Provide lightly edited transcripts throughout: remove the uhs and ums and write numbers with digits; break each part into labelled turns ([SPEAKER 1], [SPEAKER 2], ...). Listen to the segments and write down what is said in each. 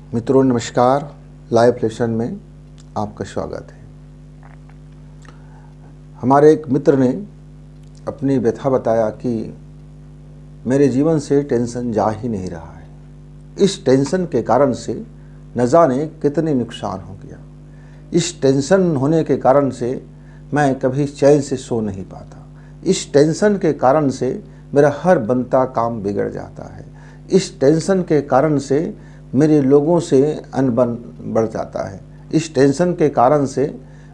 [SPEAKER 1] मित्रों नमस्कार। Live lesson में आपका स्वागत है। हमारे एक मित्र ने अपनी व्यथा बताया कि मेरे जीवन से टेंशन जा ही नहीं रहा है। इस टेंशन के कारण से न जाने कितने नुकसान हो गया। इस टेंशन होने के कारण से मैं कभी चैन से सो नहीं पाता। इस टेंशन के कारण से मेरा हर बनता काम बिगड़ जाता है। इस टेंशन के कारण से मेरे लोगों से अनबन बढ़ जाता है। इस टेंशन के कारण से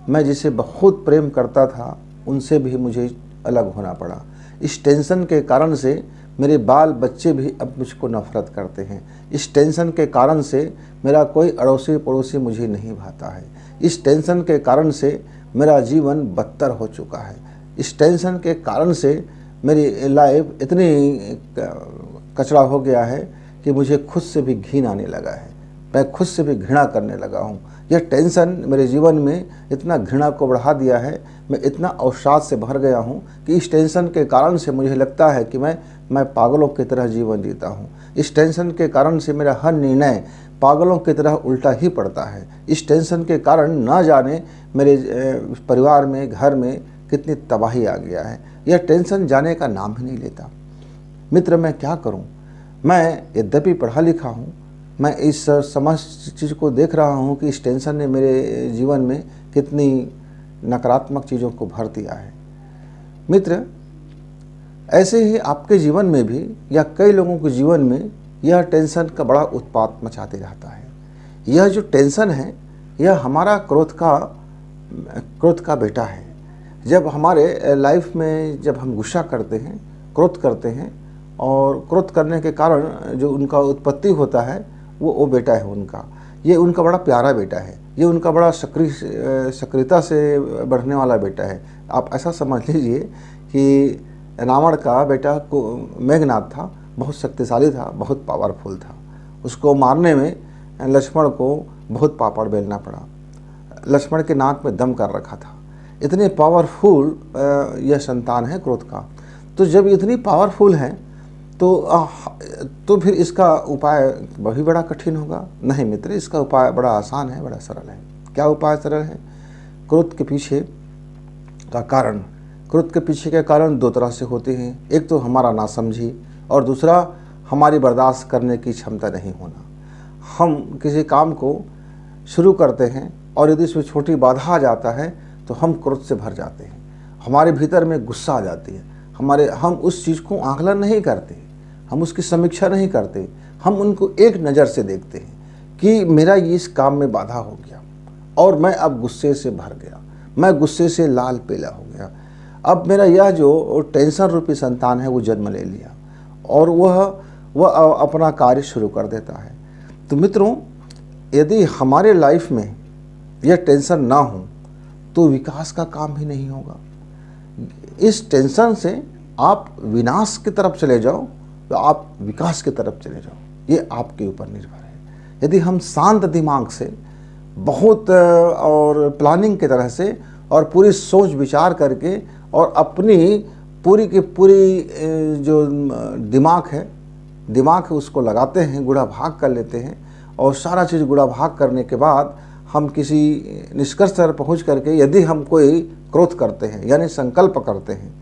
[SPEAKER 1] मैं जिसे बहुत प्रेम करता था उनसे भी मुझे अलग होना पड़ा। इस टेंशन के कारण से मेरे बाल बच्चे भी अब मुझको नफरत करते हैं। इस टेंशन के कारण से मेरा कोई अड़ोसी पड़ोसी मुझे नहीं भाता है। इस टेंशन के कारण से मेरा जीवन बदतर हो चुका है। इस टेंशन के कारण से मेरी लाइफ इतनी कचरा हो गया है कि मुझे खुद से भी घिन आने लगा है। मैं खुद से भी घृणा करने लगा हूँ। यह टेंशन मेरे जीवन में इतना घृणा को बढ़ा दिया है। मैं इतना अवसाद से भर गया हूँ कि इस टेंशन के कारण से मुझे लगता है कि मैं पागलों की तरह जीवन जीता हूँ। इस टेंशन के कारण से मेरा हर निर्णय पागलों की तरह उल्टा ही पड़ता है। इस टेंशन के कारण ना जाने मेरे परिवार में, घर में कितनी तबाही आ गया है। यह टेंशन जाने का नाम ही नहीं लेता। मित्र, मैं क्या करूँ? मैं यद्यपि पढ़ा लिखा हूँ, मैं इस समस्त चीज़ को देख रहा हूँ कि इस टेंशन ने मेरे जीवन में कितनी नकारात्मक चीज़ों को भर दिया है। मित्र, ऐसे ही आपके जीवन में भी या कई लोगों के जीवन में यह टेंशन का बड़ा उत्पात मचाते रहता है। यह जो टेंशन है यह हमारा क्रोध का बेटा है। जब हमारे लाइफ में जब हम गुस्सा करते हैं, क्रोध करते हैं और क्रोध करने के कारण जो उनका उत्पत्ति होता है वो बेटा है उनका। ये उनका बड़ा प्यारा बेटा है। ये उनका बड़ा सक्रियता से बढ़ने वाला बेटा है। आप ऐसा समझ लीजिए कि रावण का बेटा को मेघनाद था, बहुत शक्तिशाली था, बहुत पावरफुल था। उसको मारने में लक्ष्मण को बहुत पापड़ बेलना पड़ा। लक्ष्मण के नाक में दम कर रखा था। इतने पावरफुल यह संतान है क्रोध का। तो जब इतनी पावरफुल है तो फिर इसका उपाय भी बड़ा कठिन होगा? नहीं मित्र, इसका उपाय बड़ा आसान है, बड़ा सरल है। क्या उपाय सरल है? क्रोध के पीछे के कारण दो तरह से होते हैं। एक तो हमारा नासमझी और दूसरा हमारी बर्दाश्त करने की क्षमता नहीं होना। हम किसी काम को शुरू करते हैं और यदि इसमें छोटी बाधा आ जाता है तो हम क्रोध से भर जाते हैं। हमारे भीतर में गुस्सा आ जाती है। हम उस चीज़ को आकलन नहीं करते, हम उसकी समीक्षा नहीं करते। हम उनको एक नज़र से देखते हैं कि मेरा ये इस काम में बाधा हो गया और मैं अब गुस्से से भर गया, मैं गुस्से से लाल पीला हो गया। अब मेरा यह जो टेंशन रूपी संतान है वो जन्म ले लिया और वह अपना कार्य शुरू कर देता है। तो मित्रों, यदि हमारे लाइफ में यह टेंशन ना हो तो विकास का काम ही नहीं होगा। इस टेंशन से आप विनाश की तरफ चले जाओ तो आप विकास की तरफ चले जाओ, ये आपके ऊपर निर्भर है। यदि हम शांत दिमाग से बहुत और प्लानिंग की तरह से और पूरी सोच विचार करके और अपनी पूरी की पूरी जो दिमाग है उसको लगाते हैं, गुड़ा भाग कर लेते हैं और सारा चीज़ गुड़ा भाग करने के बाद हम किसी निष्कर्ष पर पहुँच करके यदि हम कोई क्रोध करते हैं यानी संकल्प करते हैं,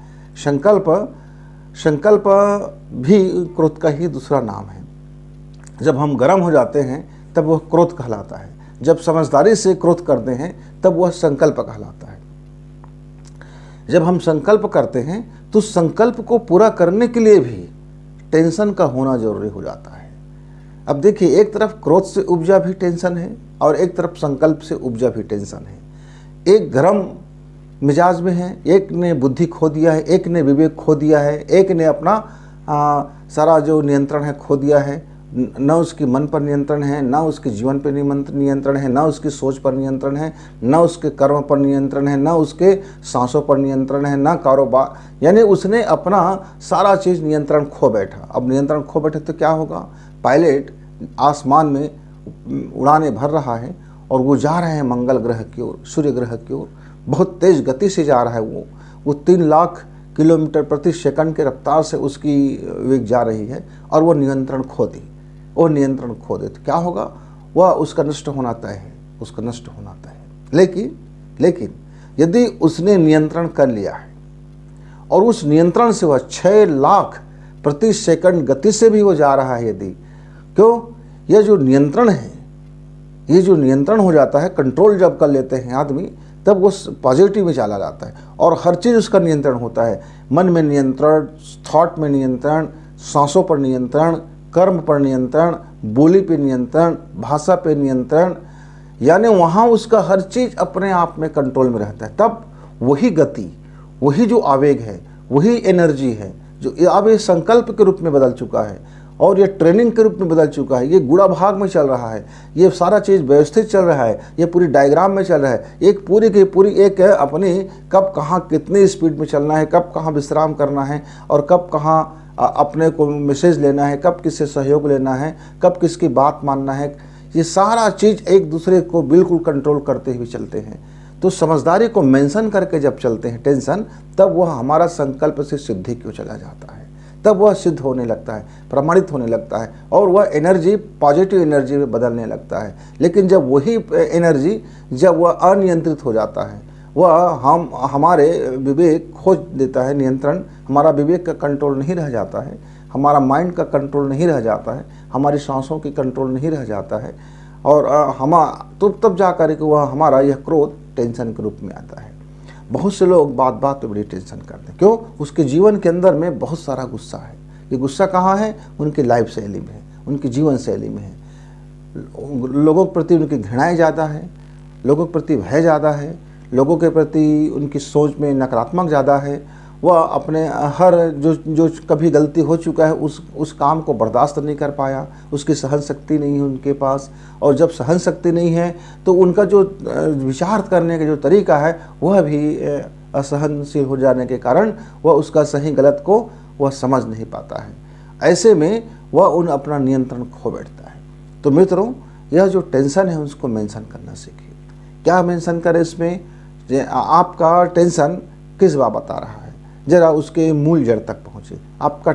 [SPEAKER 1] संकल्प भी क्रोध का ही दूसरा नाम है। जब हम गर्म हो जाते हैं तब वह क्रोध कहलाता है। जब समझदारी से क्रोध करते हैं तब वह संकल्प कहलाता है। जब हम संकल्प करते हैं तो संकल्प को पूरा करने के लिए भी टेंशन का होना जरूरी हो जाता है। अब देखिए, एक तरफ क्रोध से उपजा भी टेंशन है और एक तरफ संकल्प से उपजा भी टेंशन है। एक गरम मिजाज में है, एक ने बुद्धि खो दिया है, एक ने विवेक खो दिया है, एक ने अपना सारा जो नियंत्रण है खो दिया है। न उसकी मन पर नियंत्रण है, न उसके जीवन पर नियंत्रण है, न उसकी सोच पर नियंत्रण है, न उसके कर्म पर नियंत्रण है, न उसके सांसों पर नियंत्रण है, न कारोबार। यानी उसने अपना सारा चीज़ नियंत्रण खो बैठा। अब नियंत्रण खो बैठे तो क्या होगा? पायलट आसमान में उड़ाने भर रहा है और वो जा रहे हैं मंगल ग्रह की ओर, सूर्य ग्रह की ओर। बहुत तेज़ गति से जा रहा है वो 3 लाख किलोमीटर प्रति सेकंड के रफ्तार से उसकी वेग जा रही है और वो नियंत्रण खो दे तो क्या होगा? वह उसका नष्ट होना तय है, उसका नष्ट होना तय है। लेकिन यदि उसने नियंत्रण कर लिया है और उस नियंत्रण से वह 6 लाख प्रति सेकंड गति से भी वो जा रहा है, यदि क्यों, यह जो नियंत्रण है, ये जो नियंत्रण हो जाता है, कंट्रोल जब कर लेते हैं आदमी, तब वो पॉजिटिव में चला जाता है और हर चीज़ उसका नियंत्रण होता है। मन में नियंत्रण, थॉट में नियंत्रण, सांसों पर नियंत्रण, कर्म पर नियंत्रण, बोली पे नियंत्रण, भाषा पे नियंत्रण, यानी वहाँ उसका हर चीज़ अपने आप में कंट्रोल में रहता है। तब वही गति, वही जो आवेग है, वही एनर्जी है जो अब ये संकल्प के रूप में बदल चुका है और ये ट्रेनिंग के रूप में बदल चुका है। ये गुणा भाग में चल रहा है, ये सारा चीज़ व्यवस्थित चल रहा है, ये पूरी डायग्राम में चल रहा है। एक पूरी की पूरी एक अपनी कब कहाँ कितनी स्पीड में चलना है, कब कहाँ विश्राम करना है और कब कहाँ अपने को मैसेज लेना है, कब किससे सहयोग लेना है, कब किसकी बात मानना है, ये सारा चीज़ एक दूसरे को बिल्कुल कंट्रोल करते हुए चलते हैं। तो समझदारी को मेंशन करके जब चलते हैं टेंशन, तब वह हमारा संकल्प से सिद्धि क्यों चला जाता है, तब वह सिद्ध होने लगता है, प्रमाणित होने लगता है और वह एनर्जी पॉजिटिव एनर्जी में बदलने लगता है। लेकिन जब वही एनर्जी जब वह अनियंत्रित हो जाता है, वह हमारे विवेक खो देता है नियंत्रण, हमारा विवेक का कंट्रोल नहीं रह जाता है, हमारा माइंड का कंट्रोल नहीं रह जाता है, हमारी सांसों की कंट्रोल नहीं रह जाता है और तब जा कर के वह हमारा यह क्रोध टेंशन के रूप में आता है। बहुत से लोग बात बात पे बड़ी टेंशन करते हैं, क्यों, उसके जीवन के अंदर में बहुत सारा गुस्सा है। ये गुस्सा कहाँ है, उनकी लाइफ शैली में है, उनकी जीवन शैली में है। लोगों के प्रति उनकी घृणाएं ज़्यादा है, लोगों के प्रति भय ज़्यादा है, लोगों के प्रति उनकी सोच में नकारात्मक ज़्यादा है। वह अपने हर जो कभी गलती हो चुका है उस काम को बर्दाश्त नहीं कर पाया, उसकी सहन शक्ति नहीं है उनके पास। और जब सहन शक्ति नहीं है तो उनका जो विचार करने का जो तरीका है वह भी असहनशील हो जाने के कारण वह उसका सही गलत को वह समझ नहीं पाता है। ऐसे में वह अपना नियंत्रण खो बैठता है। तो मित्रों, यह जो टेंशन है उसको मेंशन करना सीखिए। क्या मेंशन करें इसमें, आपका टेंशन किस बात बता रहा है, जरा उसके मूल जड़ तक पहुँचे। आपका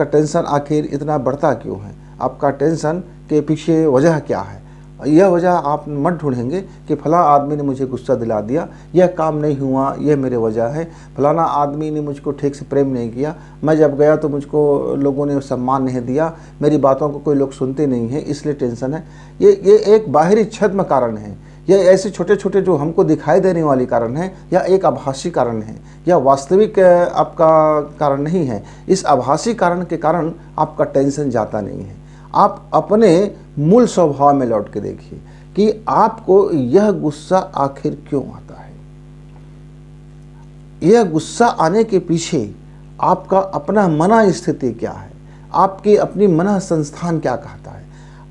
[SPEAKER 1] टेंशन आखिर इतना बढ़ता क्यों है, आपका टेंशन के पीछे वजह क्या है। यह वजह आप मत ढूंढेंगे कि फला आदमी ने मुझे गुस्सा दिला दिया, यह काम नहीं हुआ, यह मेरे वजह है, फलाना आदमी ने मुझको ठीक से प्रेम नहीं किया, मैं जब गया तो मुझको लोगों ने सम्मान नहीं दिया, मेरी बातों को कोई लोग सुनते नहीं हैं इसलिए टेंशन है। ये एक बाहरी छद्म कारण है, यह ऐसे छोटे छोटे जो हमको दिखाई देने वाली कारण है, या एक आभासी कारण है, या वास्तविक आपका कारण नहीं है। इस आभासी कारण के कारण आपका टेंशन जाता नहीं है। आप अपने मूल स्वभाव में लौट के देखिए कि आपको यह गुस्सा आखिर क्यों आता है। यह गुस्सा आने के पीछे आपका अपना मना स्थिति क्या है, आपकी अपनी मना संस्थान क्या कहता है,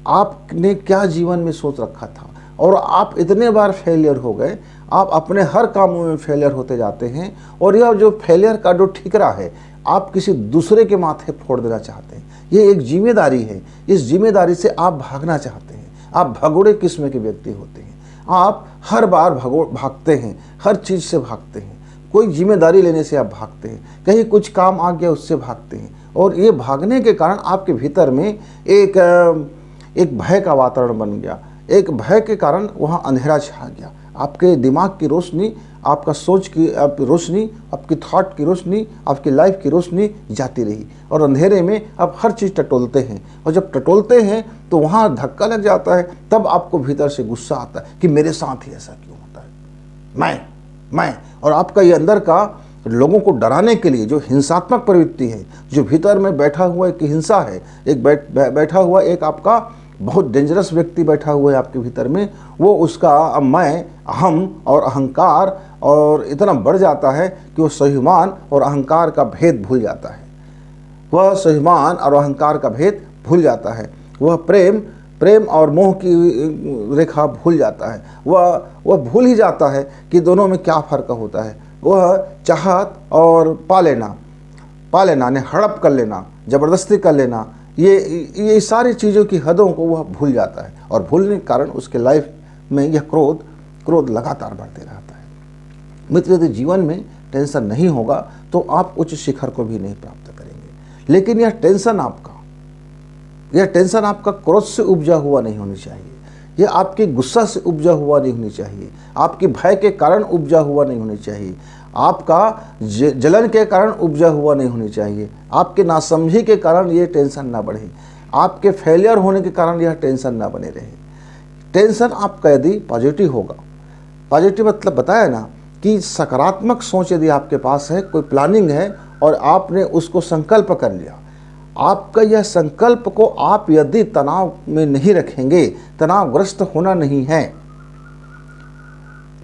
[SPEAKER 1] आपने क्या जीवन में सोच रखा था और आप इतने बार फेलियर हो गए, आप अपने हर कामों में फेलियर होते जाते हैं और यह जो फेलियर का जो ठिकरा है आप किसी दूसरे के माथे फोड़ देना चाहते हैं। ये एक जिम्मेदारी है, इस जिम्मेदारी से आप भागना चाहते हैं। आप भगोड़े किस्म के व्यक्ति होते हैं, आप हर बार भागते हैं, हर चीज़ से भागते हैं, कोई जिम्मेदारी लेने से आप भागते हैं, कहीं कुछ काम आ गया उससे भागते हैं और ये भागने के कारण आपके भीतर में एक भय का वातावरण बन गया। एक भय के कारण वहाँ अंधेरा छा गया, आपके दिमाग की रोशनी, आपका सोच की रोशनी, आपकी थॉट की रोशनी, आपकी लाइफ की रोशनी जाती रही और अंधेरे में आप हर चीज़ टटोलते हैं और जब टटोलते हैं तो वहाँ धक्का लग जाता है। तब आपको भीतर से गुस्सा आता है कि मेरे साथ ही ऐसा क्यों होता है, मैं और आपका ये अंदर का लोगों को डराने के लिए जो हिंसात्मक प्रवृत्ति है, जो भीतर में बैठा हुआ एक हिंसा है, एक बैठा हुआ एक आपका बहुत डेंजरस व्यक्ति बैठा हुआ है आपके भीतर में, वो उसका मैं, अहम और अहंकार और इतना बढ़ जाता है कि वो स्वाभिमान और अहंकार का भेद भूल जाता है। वह स्वाभिमान और अहंकार का भेद भूल जाता है, वह प्रेम और मोह की रेखा भूल जाता है, वह भूल ही जाता है कि दोनों में क्या फ़र्क होता है। वह चाहत और पा लेना ने हड़प कर लेना, ज़बरदस्ती कर लेना, ये सारी चीज़ों की हदों को वह भूल जाता है और भूलने के कारण उसके लाइफ में यह क्रोध लगातार बढ़ते रहता है। मित्र, यदि जीवन में टेंशन नहीं होगा तो आप उच्च शिखर को भी नहीं प्राप्त करेंगे। लेकिन यह टेंशन आपका, यह टेंशन आपका क्रोध से उपजा हुआ नहीं होनी चाहिए, यह आपके गुस्सा से उपजा हुआ नहीं होनी चाहिए, आपके भय के कारण उपजा हुआ नहीं होनी चाहिए, आपका जलन के कारण उपजा हुआ नहीं होनी चाहिए, आपके नासमझी के कारण ये टेंशन ना बढ़े, आपके फेलियर होने के कारण यह टेंशन ना बने रहे। टेंशन आपका यदि पॉजिटिव होगा, पॉजिटिव मतलब बताया ना कि सकारात्मक सोच यदि आपके पास है, कोई प्लानिंग है और आपने उसको संकल्प कर लिया, आपका यह संकल्प को आप यदि तनाव में नहीं रखेंगे, तनावग्रस्त होना नहीं है,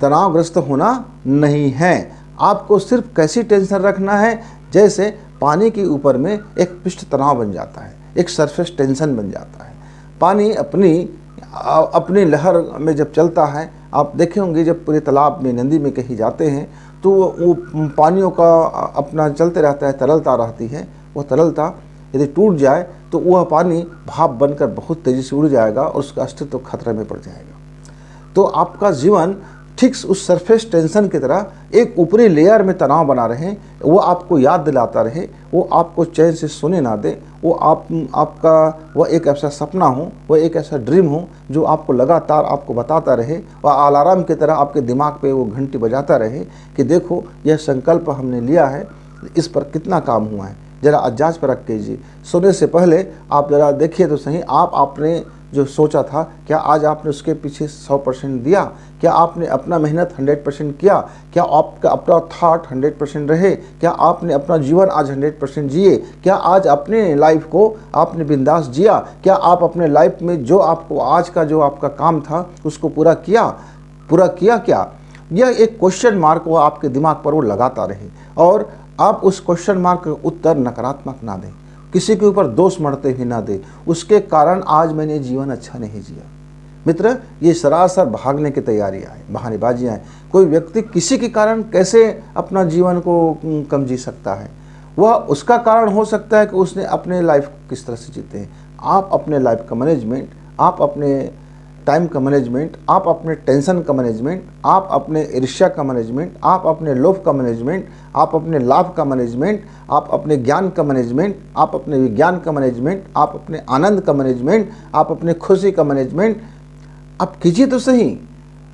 [SPEAKER 1] तनावग्रस्त होना नहीं है। आपको सिर्फ कैसी टेंशन रखना है, जैसे पानी के ऊपर में एक पृष्ठ तनाव बन जाता है, एक सरफेस टेंशन बन जाता है। पानी अपनी लहर में जब चलता है, आप देखे होंगे जब पूरे तालाब में, नदी में कहीं जाते हैं तो वो पानियों का अपना चलते रहता है, तरलता रहती है। वो तरलता यदि टूट जाए तो वह पानी भाप बनकर बहुत तेज़ी से उड़ जाएगा और उसका अस्तित्व खतरे में पड़ जाएगा। तो आपका जीवन ठीक उस सरफेस टेंशन की तरह एक ऊपरी लेयर में तनाव बना रहे, वो आपको याद दिलाता रहे, वो आपको चैन से सोने ना दे, वो आपका वह एक ऐसा सपना हो, वह एक ऐसा ड्रीम हो जो आपको लगातार आपको बताता रहे, वह अलार्म की तरह आपके दिमाग पे वो घंटी बजाता रहे कि देखो यह संकल्प हमने लिया है, इस पर कितना काम हुआ है, ज़रा जांच परख कीजिए। सोने से पहले आप ज़रा देखिए तो सही, आप आपने जो सोचा था क्या आज आपने उसके पीछे 100% दिया? क्या आपने अपना मेहनत 100% किया? क्या आपका अपना थॉट 100% रहे? क्या आपने अपना जीवन आज 100% जिए? क्या आज अपने लाइफ को आपने बिंदास जिया? क्या आप अपने लाइफ में जो आपको आज का जो आपका काम था उसको पूरा किया क्या? यह एक क्वेश्चन मार्क वो आपके दिमाग पर वो लगाता रहे और आप उस क्वेश्चन मार्क का उत्तर नकारात्मक ना दें, किसी के ऊपर दोष मढ़ते हुए ना दे, उसके कारण आज मैंने जीवन अच्छा नहीं जिया। मित्र, ये सरासर भागने की तैयारियां हैं, बहानेबाजियां हैं। कोई व्यक्ति किसी के कारण कैसे अपना जीवन को कम जी सकता है? वह उसका कारण हो सकता है कि उसने अपने लाइफ को किस तरह से जीते हैं। आप अपने लाइफ का मैनेजमेंट, आप अपने टाइम का मैनेजमेंट, आप अपने टेंशन का मैनेजमेंट, आप अपने ईर्ष्या का मैनेजमेंट, आप अपने लोभ का मैनेजमेंट, आप अपने लाभ का मैनेजमेंट, आप अपने ज्ञान का मैनेजमेंट, आप अपने विज्ञान का मैनेजमेंट, आप अपने आनंद का मैनेजमेंट, आप अपने खुशी का मैनेजमेंट आप कीजिए तो सही।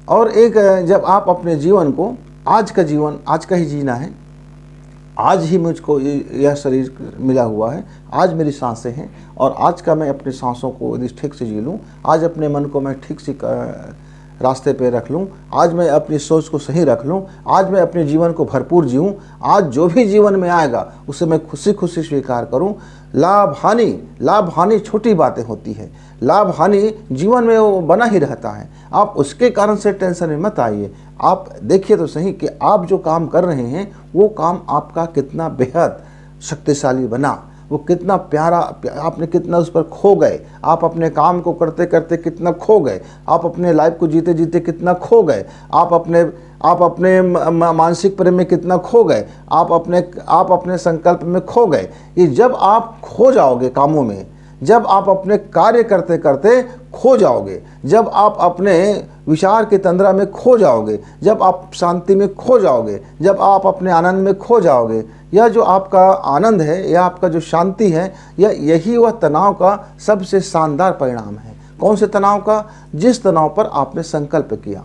[SPEAKER 1] और एक जब आप अपने जीवन को, आज का जीवन आज का ही जीना है, आज ही मुझको यह शरीर मिला हुआ है, आज मेरी सांसें हैं और आज का मैं अपनी सांसों को यदि ठीक से जी लूँ, आज अपने मन को मैं ठीक से रास्ते पे रख लूँ, आज मैं अपनी सोच को सही रख लूँ, आज मैं अपने जीवन को भरपूर जीऊँ, आज जो भी जीवन में आएगा उसे मैं खुशी खुशी स्वीकार करूँ। लाभ हानि छोटी बातें होती है, लाभ हानि जीवन में वो बना ही रहता है। आप उसके कारण से टेंशन में मत आइए। आप देखिए तो सही कि आप जो काम कर रहे हैं वो काम आपका कितना बेहद शक्तिशाली बना, वो कितना प्यारा, आपने कितना उस पर खो गए, आप अपने काम को करते करते कितना खो गए, आप अपने लाइफ को जीते जीते कितना खो गए, आप अपने मानसिक प्रेम में कितना खो गए, आप अपने संकल्प में खो गए। ये जब आप खो जाओगे कामों में, जब आप अपने कार्य करते करते खो जाओगे, जब आप अपने विचार के तंद्रा में खो जाओगे, जब आप शांति में खो जाओगे, जब आप अपने आनंद में खो जाओगे, यह जो आपका आनंद है, यह आपका जो शांति है, यही वह तनाव का सबसे शानदार परिणाम है। कौन से तनाव का? जिस तनाव पर आपने संकल्प किया।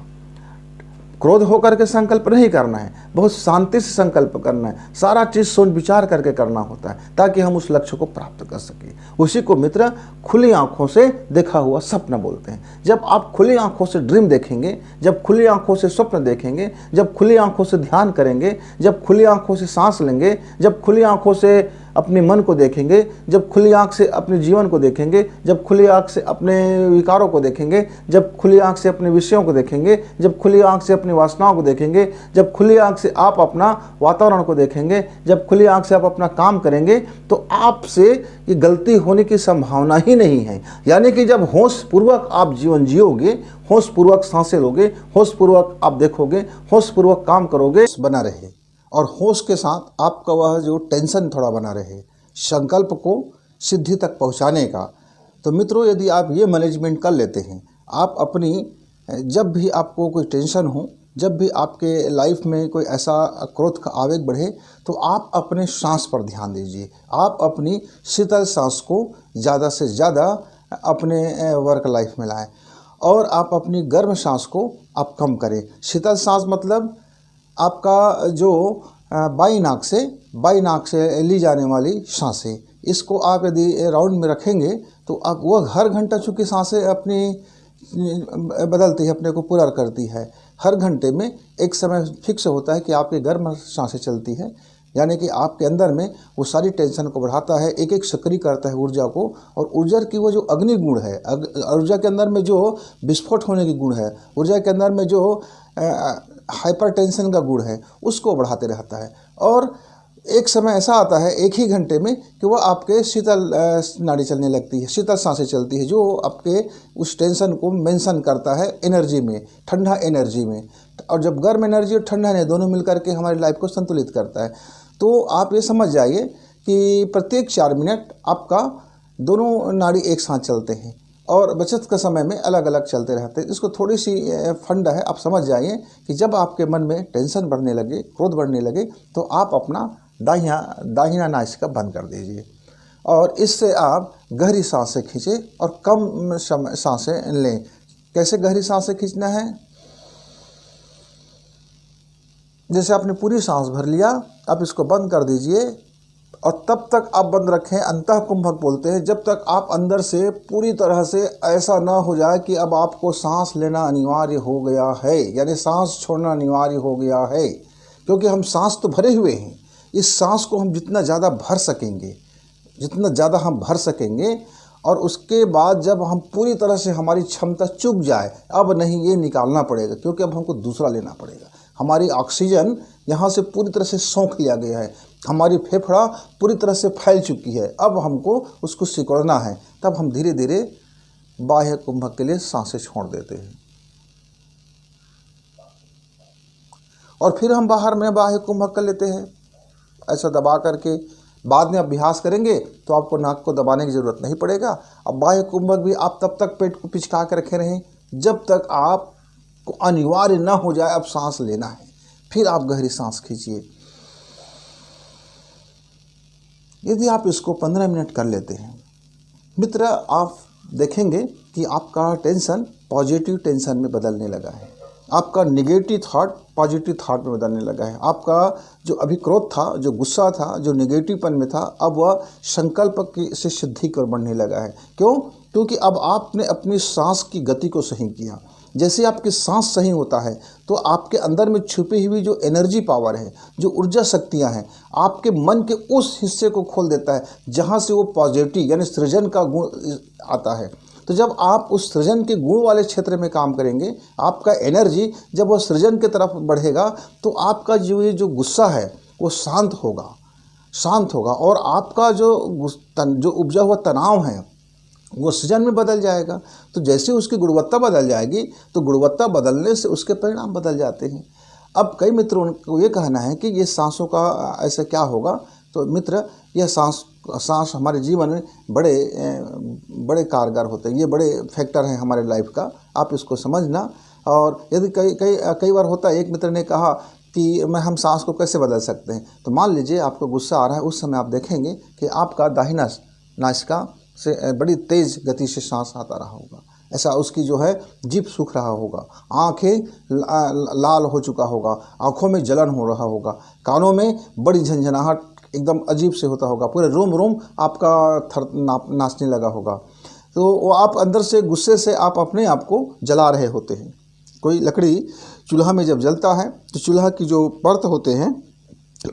[SPEAKER 1] क्रोध होकर के संकल्प नहीं करना है, बहुत शांति से संकल्प करना है, सारा चीज़ सोच विचार करके करना होता है ताकि हम उस लक्ष्य को प्राप्त कर सकें। उसी को मित्र खुली आंखों से देखा हुआ स्वप्न बोलते हैं। जब आप खुली आंखों से ड्रीम देखेंगे, जब खुली आंखों से स्वप्न देखेंगे, जब खुली आंखों से ध्यान करेंगे, जब खुली आंखों से सांस लेंगे, जब खुली आंखों से अपने मन को देखेंगे, जब खुली आंख से अपने जीवन को देखेंगे, जब खुली आंख से अपने विकारों को देखेंगे, जब खुली आंख से अपने विषयों को देखेंगे, जब खुली आंख से अपनी वासनाओं को देखेंगे, जब खुली आंख से आप अपना वातावरण को देखेंगे, जब खुली आंख से आप अपना काम करेंगे, तो आपसे ये गलती होने की संभावना ही नहीं है। यानी कि जब होशपूर्वक आप जीवन जियोगे, होशपूर्वक सांसें लोगे, होशपूर्वक आप देखोगे, होशपूर्वक काम करोगे, बना रहे और होश के साथ आपका वह जो टेंशन थोड़ा बना रहे संकल्प को सिद्धि तक पहुंचाने का। तो मित्रों, यदि आप ये मैनेजमेंट कर लेते हैं, आप अपनी जब भी आपको कोई टेंशन हो जब भी आपके लाइफ में कोई ऐसा क्रोध का आवेग बढ़े तो आप अपने सांस पर ध्यान दीजिए। आप अपनी शीतल सांस को ज़्यादा से ज़्यादा अपने वर्क लाइफ में लाएं और आप अपनी गर्म सांस को आप कम करें। शीतल सांस मतलब आपका जो बाई नाक से ली जाने वाली सांसें, इसको आप यदि राउंड में रखेंगे तो आप वह हर घंटा चूँकि सांसें अपनी बदलती है, अपने को पूरा करती है। हर घंटे में एक समय फिक्स होता है कि आपकी गर्म सांसें चलती है, यानी कि आपके अंदर में वो सारी टेंशन को बढ़ाता है, एक एक सक्रिय करता है ऊर्जा को। और ऊर्जा की वो जो अग्नि गुण है, ऊर्जा के अंदर में जो विस्फोट होने की गुण है, ऊर्जा के अंदर में जो हाइपर टेंशन का गुण है, उसको बढ़ाते रहता है। और एक समय ऐसा आता है एक ही घंटे में कि वह आपके शीतल नाड़ी चलने लगती है, शीतल सांसें चलती है, जो आपके उस टेंशन को मेंशन करता है एनर्जी में, ठंडा एनर्जी में। और जब गर्म एनर्जी और ठंडा एनर्जी दोनों मिलकर के हमारी लाइफ को संतुलित करता है। तो आप ये समझ जाइए कि प्रत्येक 4 मिनट आपका दोनों नाड़ी एक साथ चलते हैं और बचत के समय में अलग अलग चलते रहते हैं। इसको थोड़ी सी फंड है, आप समझ जाइए कि जब आपके मन में टेंशन बढ़ने लगे, क्रोध बढ़ने लगे, तो आप अपना दाहिना नासिका बंद कर दीजिए और इससे आप गहरी सांसें खींचें और कम सांसें लें। कैसे गहरी सांसें खींचना है? जैसे आपने पूरी सांस भर लिया, आप इसको बंद कर दीजिए और तब तक आप बंद रखें, अंतः कुंभक बोलते हैं, जब तक आप अंदर से पूरी तरह से ऐसा ना हो जाए कि अब आपको सांस लेना अनिवार्य हो गया है, यानी सांस छोड़ना अनिवार्य हो गया है। क्योंकि हम सांस तो भरे हुए हैं, इस सांस को हम जितना ज़्यादा भर सकेंगे, जितना ज़्यादा हम भर सकेंगे, और उसके बाद जब हम पूरी तरह से हमारी क्षमता चुक जाए, अब नहीं ये निकालना पड़ेगा, क्योंकि अब हमको दूसरा लेना पड़ेगा। हमारी ऑक्सीजन यहाँ से पूरी तरह से सोख लिया गया है, हमारी फेफड़ा पूरी तरह से फैल चुकी है, अब हमको उसको सिकुड़ना है। तब हम धीरे धीरे बाह्य कुंभक के लिए सांसें छोड़ देते हैं और फिर हम बाहर में बाह्य कुंभक कर लेते हैं, ऐसा दबा करके। बाद में अभ्यास करेंगे तो आपको नाक को दबाने की ज़रूरत नहीं पड़ेगा। अब बाह्य कुंभक भी आप तब तक पेट को पिचका के रखे रहें जब तक आपको अनिवार्य ना हो जाए अब सांस लेना है। फिर आप गहरी सांस खींचिए। यदि आप इसको 15 मिनट कर लेते हैं मित्र, आप देखेंगे कि आपका टेंशन पॉजिटिव टेंशन में बदलने लगा है, आपका नेगेटिव थॉट पॉजिटिव थॉट में बदलने लगा है। आपका जो अभी क्रोध था, जो गुस्सा था, जो नेगेटिवपन में था, अब वह संकल्प की से सिद्धि की ओर बढ़ने लगा है। क्यों? क्योंकि अब आपने अपनी सांस की गति को सही किया। जैसे आपकी सांस सही होता है तो आपके अंदर में छुपी हुई जो एनर्जी पावर है, जो ऊर्जा शक्तियां हैं, आपके मन के उस हिस्से को खोल देता है जहां से वो पॉजिटिव यानी सृजन का गुण आता है। तो जब आप उस सृजन के गुण वाले क्षेत्र में काम करेंगे, आपका एनर्जी जब वो सृजन की तरफ बढ़ेगा तो आपका जो गुस्सा है वो शांत होगा और आपका जो उपजा हुआ तनाव है वो सृजन में बदल जाएगा। तो जैसे उसकी गुणवत्ता बदल जाएगी तो गुणवत्ता बदलने से उसके परिणाम बदल जाते हैं। अब कई मित्रों को ये कहना है कि ये सांसों का ऐसा क्या होगा? तो मित्र, यह सांस हमारे जीवन में बड़े कारगर होते हैं, ये बड़े फैक्टर हैं हमारे लाइफ का, आप इसको समझना। और यदि कई बार होता है, एक मित्र ने कहा कि हम सांस को कैसे बदल सकते हैं? तो मान लीजिए आपको गुस्सा आ रहा है, उस समय आप देखेंगे कि आपका दाहिना नासिका से बड़ी तेज़ गति से सांस आता रहा होगा, ऐसा उसकी जो है जीभ सूख रहा होगा, आँखें लाल हो चुका होगा, आँखों में जलन हो रहा होगा, कानों में बड़ी झंझनाहट एकदम अजीब से होता होगा, पूरे रोम आपका नाचने लगा होगा। तो वो आप अंदर से गुस्से से आप अपने आप को जला रहे होते हैं। कोई लकड़ी चूल्हा में जब जलता है तो चूल्हा की जो परत होते हैं,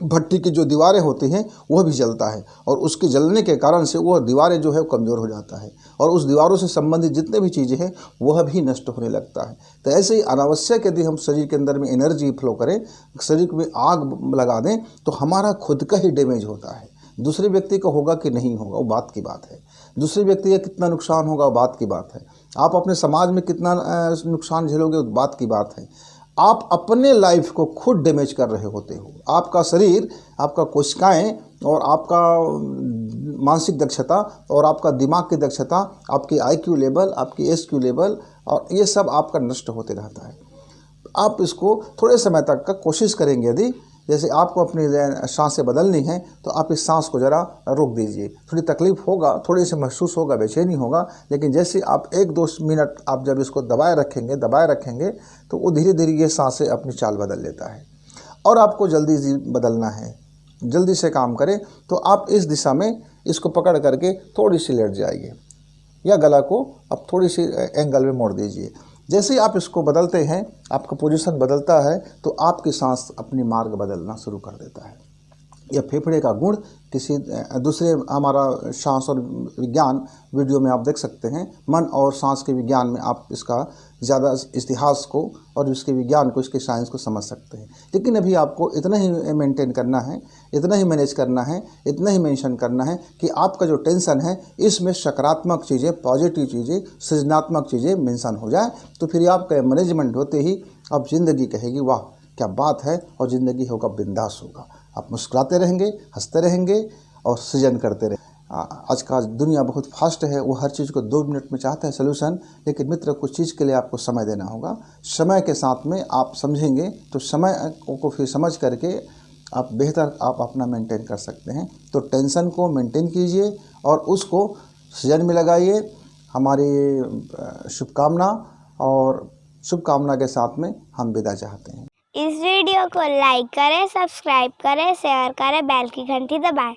[SPEAKER 1] भट्टी की जो दीवारें होती हैं, वह भी जलता है और उसके जलने के कारण से वह दीवारें जो है वो कमज़ोर हो जाता है और उस दीवारों से संबंधित जितने भी चीज़ें हैं वह भी नष्ट होने लगता है। तो ऐसे ही अनावश्यक यदि हम शरीर के अंदर में एनर्जी फ्लो करें, शरीर में आग लगा दें, तो हमारा खुद का ही डैमेज होता है। दूसरे व्यक्ति का होगा कि नहीं होगा वो बात की बात है, दूसरे व्यक्ति का कितना नुकसान होगा वो बात की बात है, आप अपने समाज में कितना नुकसान झेलोगे वो बात की बात है। आप अपने लाइफ को खुद डैमेज कर रहे होते हो। आपका शरीर, आपका कोशिकाएं और आपका मानसिक दक्षता और आपका दिमाग की दक्षता, आपकी IQ लेवल, आपकी SQ लेवल, और ये सब आपका नष्ट होते रहता है। आप इसको थोड़े समय तक का कोशिश करेंगे। यदि जैसे आपको अपनी सांसें बदलनी है तो आप इस सांस को ज़रा रोक दीजिए। थोड़ी तकलीफ़ होगा, थोड़ी सी महसूस होगा, बेचैनी होगा, लेकिन जैसे आप 1-2 मिनट आप जब इसको दबाए रखेंगे तो वो धीरे धीरे ये सांसें अपनी चाल बदल लेता है। और आपको जल्दी बदलना है, जल्दी से काम करें तो आप इस दिशा में इसको पकड़ करके थोड़ी सी लेट जाइए या गला को आप थोड़ी सी एंगल में मोड़ दीजिए। जैसे ही आप इसको बदलते हैं, आपका पोजीशन बदलता है तो आपकी सांस अपनी मार्ग बदलना शुरू कर देता है। यह फेफड़े का गुण किसी दूसरे हमारा सांस और विज्ञान वीडियो में आप देख सकते हैं। मन और सांस के विज्ञान में आप इसका ज़्यादा इतिहास को और इसके विज्ञान को, इसके साइंस को समझ सकते हैं। लेकिन अभी आपको इतना ही मेंटेन करना है, इतना ही मैनेज करना है, इतना ही मेंशन करना है कि आपका जो टेंशन है इसमें सकारात्मक चीज़ें, पॉजिटिव चीज़ें, सृजनात्मक चीज़ें मेंशन हो जाए। तो फिर आपका मैनेजमेंट होते ही अब ज़िंदगी कहेगी वाह क्या बात है, और ज़िंदगी होगा बिंदास होगा। आप मुस्कुराते रहेंगे, हंसते रहेंगे और सृजन करते रहेंगे। आज का दुनिया बहुत फास्ट है, वो हर चीज़ को 2 मिनट में चाहता है सोल्यूशन, लेकिन मित्र कुछ चीज़ के लिए आपको समय देना होगा। समय के साथ में आप समझेंगे तो समय को फिर समझ करके आप बेहतर आप अपना मेंटेन कर सकते हैं। तो टेंशन को मेंटेन कीजिए और उसको सृजन में लगाइए। हमारी शुभकामना, और शुभकामना के साथ में हम विदा चाहते हैं।
[SPEAKER 2] इस वीडियो को लाइक करें, सब्सक्राइब करें, शेयर करें, बेल की घंटी दबाएं।